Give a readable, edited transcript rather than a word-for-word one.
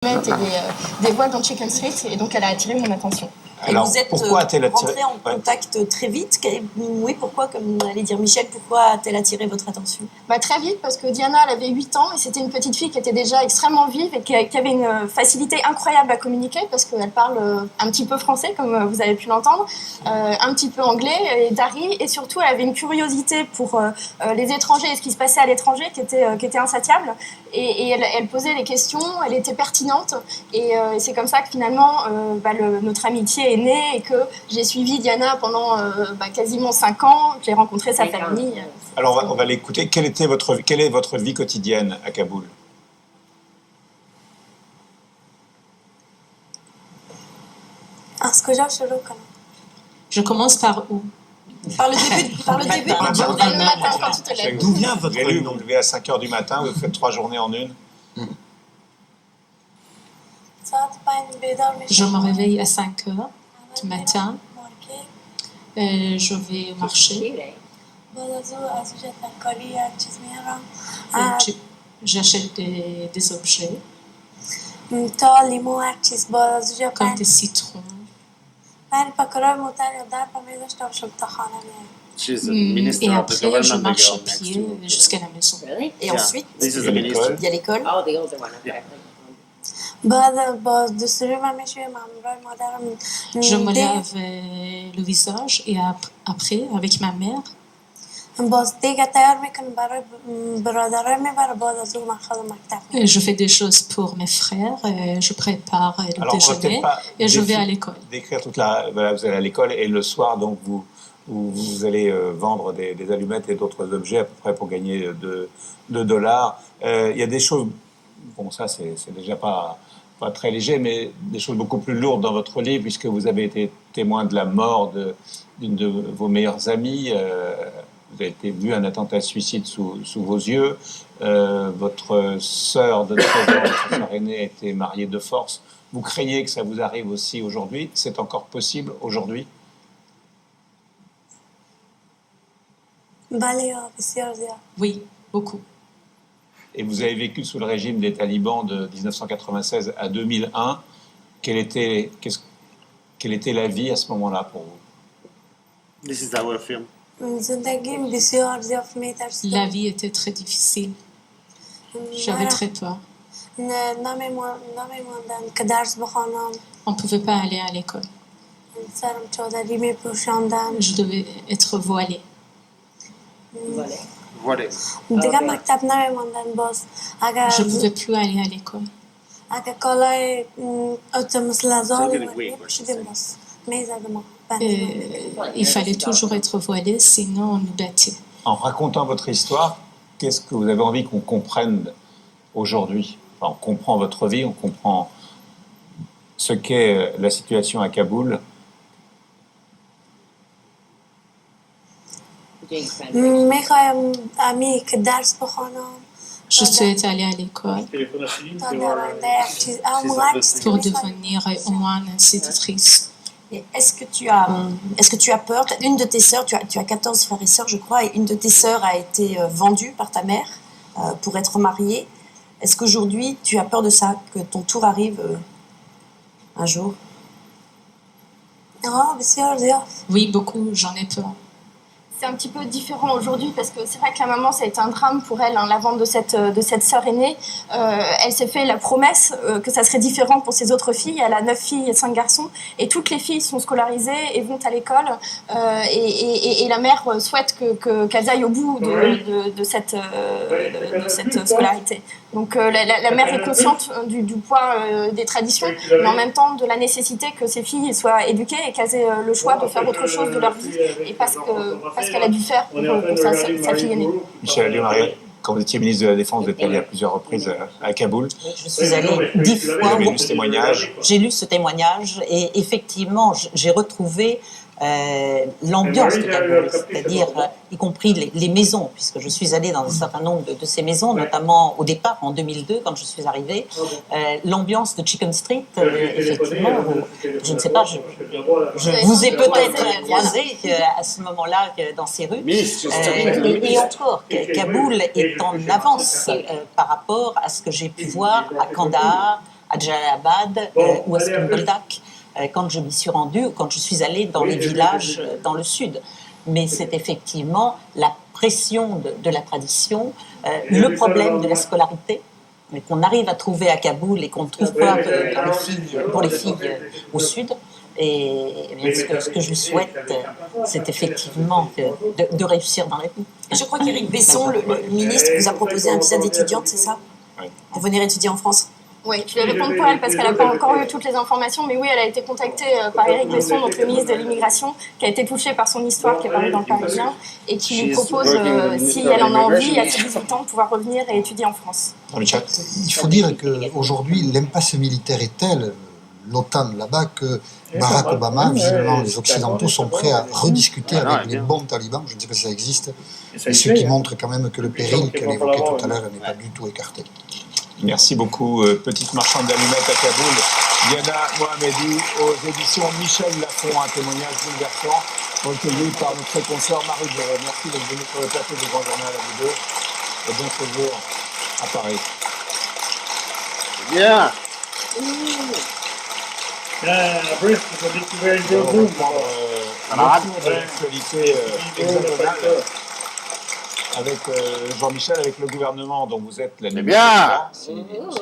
Et des voiles dans Chicken Street, et donc elle a attiré mon attention. Alors, et vous êtes rentré en contact très vite. Oui, pourquoi, comme allait dire Michel, pourquoi a-t-elle attiré votre attention? Très vite, parce que Diana, elle avait 8 ans, et c'était une petite fille qui était déjà extrêmement vive et qui avait une facilité incroyable à communiquer, parce qu'elle parle un petit peu français, comme vous avez pu l'entendre, un petit peu anglais, et dari, et surtout, elle avait une curiosité pour les étrangers et ce qui se passait à l'étranger qui était insatiable. Et elle posait des questions, elle était pertinente, et c'est comme ça que finalement, notre amitié est née, et que j'ai suivi Diana pendant quasiment 5 ans, que j'ai rencontré sa famille. Alors on va l'écouter. Quelle est votre vie quotidienne à Kaboul? Je commence par où? Par le début. Le matin, quand tu te lèves. D'où vient votre vie? Vous vous levez à 5h du matin, vous faites 3 journées en une? Je me réveille à 5 heures du matin. Je vais marcher. J'achète des objets comme des citrons. Et après, je marche à pied jusqu'à la maison. Et ensuite, il y a l'école. Je me lave le visage et après, avec ma mère, je fais des choses pour mes frères, je prépare le déjeuner et je vais à l'école. Voilà, vous allez à l'école et le soir, donc vous allez vendre des allumettes et d'autres objets à peu près pour gagner $2. Il y a des choses, bon ça c'est déjà pas très léger, mais des choses beaucoup plus lourdes dans votre livre, puisque vous avez été témoin de la mort d'une de vos meilleures amies. Vous avez été vu un attentat suicide sous vos yeux. Votre sœur de 13 ans, votre sœur aînée, a été mariée de force. Vous craignez que ça vous arrive aussi aujourd'hui? C'est encore possible aujourd'hui? Oui, beaucoup. Et vous avez vécu sous le régime des talibans de 1996 à 2001. Quelle était la vie à ce moment-là pour vous? This is our film. La vie était très difficile. J'avais très peur. On ne pouvait pas aller à l'école. Je devais être voilée. What is? Je ne pouvais plus aller à l'école. Il fallait toujours être voilé, sinon on nous battait. En racontant votre histoire, qu'est-ce que vous avez envie qu'on comprenne aujourd'hui? On comprend votre vie, on comprend ce qu'est la situation à Kaboul. Je souhaite aller à l'école pour devenir au moins institutrice. Et est-ce que tu as peur? Une de tes sœurs, tu as 14 frères et sœurs, je crois, et une de tes sœurs a été vendue par ta mère pour être mariée. Est-ce qu'aujourd'hui, tu as peur de ça, que ton tour arrive un jour? Oui, beaucoup, j'en ai peur. C'est un petit peu différent aujourd'hui, parce que c'est vrai que la maman, ça a été un drame pour elle, la vente de cette sœur aînée. Elle s'est fait la promesse que ça serait différent pour ses autres filles. Elle a 9 filles et 5 garçons, et toutes les filles sont scolarisées et vont à l'école. Et la mère souhaite qu'elles aillent au bout de cette scolarité. Donc la mère est consciente du poids des traditions, mais en même temps de la nécessité que ces filles soient éduquées et qu'elles aient le choix de faire autre chose de leur vie, et parce qu'elle a dû faire pour sa fille aînée. Michel Alliot-Marie, quand vous étiez ministre de la Défense, vous êtes allé à plusieurs reprises à Kaboul. Je suis allée 10 fois. Vous avez lu ce témoignage? J'ai lu ce témoignage, et effectivement, j'ai retrouvé l'ambiance de Kaboul, c'est-à-dire y compris les maisons, puisque je suis allée dans un certain nombre de ces maisons, notamment au départ en 2002 quand je suis arrivée. L'ambiance de Chicken Street, effectivement, je ne sais pas, je vous ai peut-être croisé à ce moment-là dans ces rues. Et encore, Kaboul est en avance par rapport à ce que j'ai pu voir à Kandahar, à Jalalabad ou à Skanduldak quand je m'y suis rendue ou quand je suis allée dans les villages dans le sud. Mais c'est effectivement la pression de la tradition, le problème de la scolarité, mais qu'on arrive à trouver à Kaboul et qu'on ne trouve pas pour les filles au sud. Et ce que je souhaite, c'est effectivement de réussir dans la vie. Je crois qu'Éric Besson, le ministre, vous a proposé un visa d'étudiante, c'est ça? Pour venir étudier en France. Oui, je vais répondre pour elle parce qu'elle n'a pas encore eu toutes les informations, mais oui, elle a été contactée par Éric Besson, donc le ministre de l'Immigration, qui a été touché par son histoire qui est parue dans le Parisien, et qui lui propose, si elle en a envie, à ses 18 ans, de pouvoir revenir et étudier en France. Il faut dire qu'aujourd'hui, l'impasse militaire est telle, l'OTAN là-bas, que Barack Obama, visiblement les Occidentaux sont prêts à rediscuter avec les bons talibans, je ne sais pas si ça existe, et ce qui montre quand même que le péril qu'elle évoquait tout à l'heure n'est pas du tout écarté. Merci beaucoup, Petite marchande d'allumettes à Kaboul. Diana Mohamedi, aux éditions Michel Lafon, un témoignage bouleversant recueilli par notre consoeur Marie-Josée. Merci d'être venu sur le plateau du Grand Journal à vous deux. Et bon séjour à Paris. Yeah. On va reprendre de l'actualité hexagonale avec Jean-Michel, avec le gouvernement dont vous êtes la numéro 3.